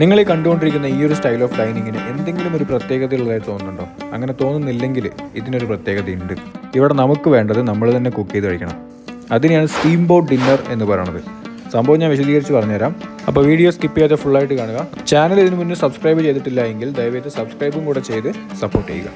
നിങ്ങൾ ഈ കണ്ടുകൊണ്ടിരിക്കുന്ന ഈ ഒരു സ്റ്റൈൽ ഓഫ് ഡൈനിങ്ങിന് എന്തെങ്കിലും ഒരു പ്രത്യേകതയുള്ളതായി തോന്നുന്നുണ്ടോ? അങ്ങനെ തോന്നുന്നില്ലെങ്കിൽ ഇതിനൊരു പ്രത്യേകതയുണ്ട്. ഇവിടെ നമുക്ക് വേണ്ടത് നമ്മൾ തന്നെ കുക്ക് ചെയ്ത് കഴിക്കണം. അതിനെയാണ് സ്റ്റീം ബോട്ട് ഡിന്നർ എന്ന് പറയുന്നത്. സംഭവം ഞാൻ വിശദീകരിച്ച് പറഞ്ഞുതരാം. അപ്പോൾ വീഡിയോ സ്കിപ്പ് ചെയ്യാതെ ഫുള്ളായിട്ട് കാണുക. ചാനൽ ഇതിനു മുന്നേ സബ്സ്ക്രൈബ് ചെയ്തിട്ടില്ല എങ്കിൽ ദയവായിട്ട് സബ്സ്ക്രൈബും കൂടെ ചെയ്ത് സപ്പോർട്ട് ചെയ്യുക.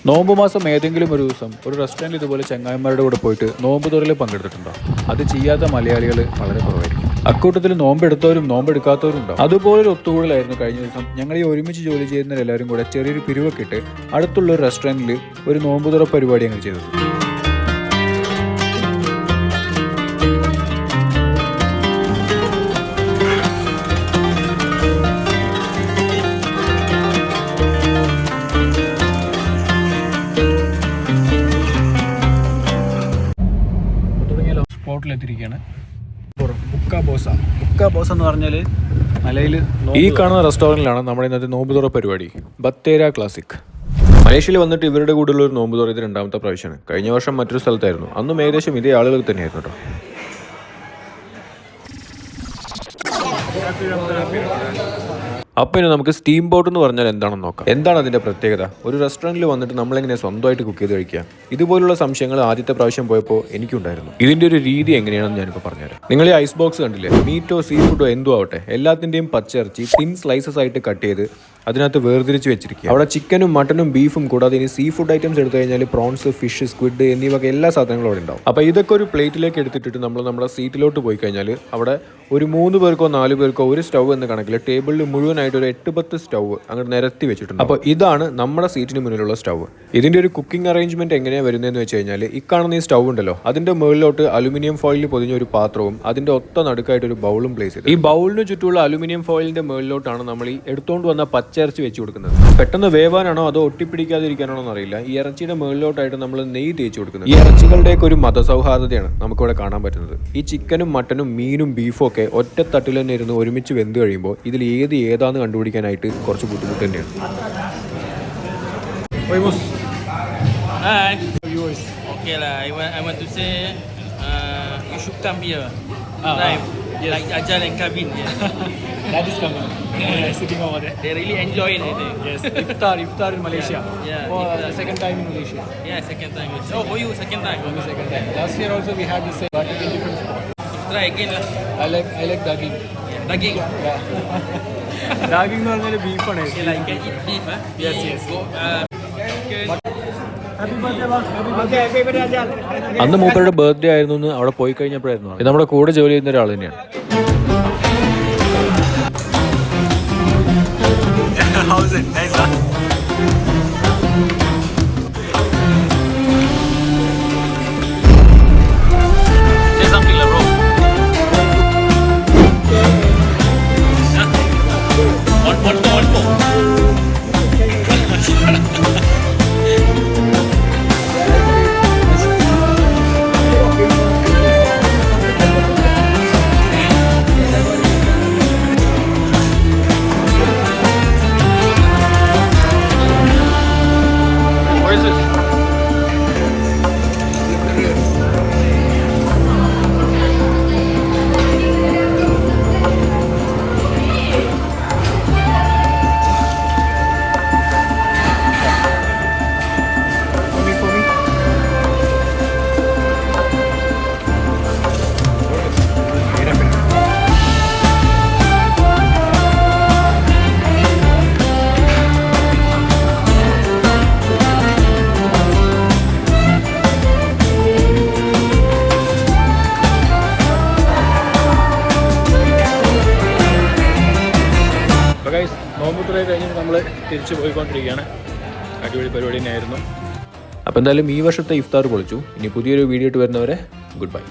നോമ്പ് മാസം ഏതെങ്കിലും ഒരു ദിവസം ഒരു റെസ്റ്റോറൻറ്റിൽ ഇതുപോലെ ചങ്ങായിമാരുടെ കൂടെ പോയിട്ട് നോമ്പ് തുറയിൽ പങ്കെടുത്തിട്ടുണ്ടോ? അത് ചെയ്യാത്ത മലയാളികൾ വളരെ കുറവായിരിക്കും. അക്കൂട്ടത്തിൽ നോമ്പെടുത്തവരും നോമ്പെടുക്കാത്തവരും ഉണ്ടാവും. അതുപോലൊരു ഒത്തുകൂടലായിരുന്നു കഴിഞ്ഞ ദിവസം. ഞങ്ങൾ ഈ ഒരുമിച്ച് ജോലി ചെയ്യുന്നവരെല്ലാവരും കൂടെ ചെറിയൊരു പിരിവൊക്കെ ഇട്ട് അടുത്തുള്ള ഒരു റെസ്റ്റോറൻറ്റിൽ ഒരു നോമ്പ് തുറ പരിപാടി ഞങ്ങൾ ചെയ്തത്. സ്പോട്ടിലെത്തിയിരിക്കുകയാണ്. ബുക്ക ബോസ എന്ന് പറഞ്ഞാൽ മലയിൽ ഈ കാണുന്ന റെസ്റ്റോറൻറ്റിലാണ് നമ്മുടെ ഇന്നത്തെ നോമ്പ് തുറ പരിപാടി. ബത്തേര ക്ലാസിക്. മലേഷ്യയിൽ വന്നിട്ട് ഇവരുടെ കൂടെയുള്ള ഒരു നോമ്പ് തുറ ഇത് രണ്ടാമത്തെ പ്രാവശ്യമാണ്. കഴിഞ്ഞ വർഷം മറ്റൊരു സ്ഥലത്തായിരുന്നു. അന്നും ഏകദേശം ഇതേ ആളുകൾ തന്നെയായിരുന്നു കേട്ടോ. അപ്പോൾ ഇനി നമുക്ക് സ്റ്റീം ബോട്ട് എന്ന് പറഞ്ഞാൽ എന്താണെന്ന് നോക്കാം. എന്താണ് അതിൻ്റെ പ്രത്യേകത? ഒരു റെസ്റ്റോറൻറ്റിൽ വന്നിട്ട് നമ്മളെങ്ങനെ സ്വന്തമായിട്ട് കുക്ക് ചെയ്ത് കഴിക്കുക? ഇതുപോലുള്ള സംശയങ്ങൾ ആദ്യത്തെ പ്രാവശ്യം പോയപ്പോൾ എനിക്കുണ്ടായിരുന്നു. ഇതിൻ്റെ ഒരു രീതി എങ്ങനെയാണെന്ന് ഞാനിപ്പോൾ പറഞ്ഞുതരാം. നിങ്ങൾ ഈ ഐസ് ബോക്സ് കണ്ടില്ലേ? മീറ്റോ സീ ഫുഡോ എന്തോ ആവട്ടെ, എല്ലാത്തിൻ്റെയും പച്ചിറച്ചി തിൻ സ്ലൈസസ് ആയിട്ട് കട്ട് ചെയ്ത് അതിനകത്ത് വേർതിരിച്ച് വെച്ചിരിക്കുക. അവിടെ ചിക്കനും മട്ടനും ബീഫും കൂടാതെ ഇനി സീ ഫുഡ് ഐറ്റംസ് എടുത്തു കഴിഞ്ഞാൽ പ്രോൺസ്, ഫിഷ്, സ്ക്വിഡ് എന്നിവ എല്ലാ സാധനങ്ങളും അവിടെ ഉണ്ടാവും. അപ്പോൾ ഇതൊക്കെ ഒരു പ്ലേറ്റിലേക്ക് എടുത്തിട്ട് നമ്മൾ നമ്മുടെ സീറ്റിലോട്ട് പോയി കഴിഞ്ഞാൽ അവിടെ ഒരു 3 പേർക്കോ 4 പേർക്കോ ഒരു സ്റ്റൗ എന്ന കണക്കിൽ ടേബിളിൽ മുഴുവനായിട്ട് ഒരു 8-10 സ്റ്റൗ അങ്ങോട്ട് നിരത്തി വെച്ചിട്ടുണ്ട്. അപ്പോൾ ഇതാണ് നമ്മുടെ സീറ്റിന് മുന്നിലുള്ള സ്റ്റൗ. ഇതിൻ്റെ ഒരു കുക്കിംഗ് അറേഞ്ച്മെന്റ് എങ്ങനെയാണ് വരുന്നതെന്ന് വെച്ച് കഴിഞ്ഞാൽ ഈ കാണുന്ന ഈ സ്റ്റൗ ഉണ്ടല്ലോ, അതിന്റെ മുകളിലോട്ട് അലുമിനിയം ഫോയിലിൽ പൊതിഞ്ഞ ഒരു പാത്രവും അതിന്റെ ഒത്ത നടുക്കായിട്ട് ഒരു ബൗളും പ്ലേസ് ചെയ്തു. ഈ ബൗളിന് ചുറ്റുമുള്ള അലുമിനിയം ഫോയിലിന്റെ മുകളിലോട്ടാണ് നമ്മൾ ഈ എടുത്തുകൊണ്ട് വന്ന പച്ചിറച്ചി വെച്ച് കൊടുക്കുന്നത്. പെട്ടെന്ന് വേവാനാണോ അതോ ഒട്ടിപ്പിടിക്കാതിരിക്കാനാണോ എന്നറിയില്ല, ഈ ഇറച്ചിയുടെ മുകളിലോട്ടായിട്ട് നമ്മൾ നെയ്യ് തേച്ച് കൊടുക്കുന്നത്. ഈ ഇറച്ചികളുടെയൊക്കെ ഒരു മതസൗഹാർദ്ദതയാണ് നമുക്കിവിടെ കാണാൻ പറ്റുന്നത്. ഈ ചിക്കനും മട്ടനും മീനും ബീഫും ഒക്കെ ഒറ്റ തട്ടിൽ തന്നെ ഇരുന്ന് ഒരുമിച്ച് വെന്ത് കഴിയുമ്പോൾ ഇതിൽ ഏതാന്ന് കണ്ടുപിടിക്കാനായിട്ട് കുറച്ച് ബുദ്ധിമുട്ട് തന്നെയാണ്. Hi. Okay lah. I want to say you should come here. Right. Yes. Like Ajal and Kavin. Yeah. That is coming. Yeah, sitting over there. They really enjoy it, I think. Yes. Iftar in Malaysia. Yeah. For iftar. the second time in Malaysia. Yeah, second time. Oh, for you, second time. For me, second time. Last year also we had the same, but in different spot. Try again lah. I like daging. Yeah. Daging. Yeah. Daging എന്ന് പറഞ്ഞാൽ ബീഫാണ്. Okay, like you can eat beef, huh? Yes, yes. Go, chicken. അന്ന് മൂപ്പരുടെ birthday ആയിരുന്നു എന്ന് അവിടെ പോയി കഴിഞ്ഞപ്പോഴായിരുന്നു. ഇത് നമ്മുടെ കൂടെ ജോലി ചെയ്യുന്ന ഒരാൾ തന്നെയാണ്. How's it? Nice, huh? Say something lah, bro. Once more. നോമ്പുതുറ കഴിഞ്ഞിട്ട് നമ്മൾ തിരിച്ചു പോയിക്കൊണ്ടിരിക്കുകയാണ്. അടിപൊളി പരിപാടി തന്നെയായിരുന്നു. അപ്പോൾ എന്തായാലും ഈ വർഷത്തെ ഇഫ്താർ പൊളിച്ചു. ഇനി പുതിയൊരു വീഡിയോ ആയിട്ട് വരുന്നവരെ ഗുഡ് ബൈ.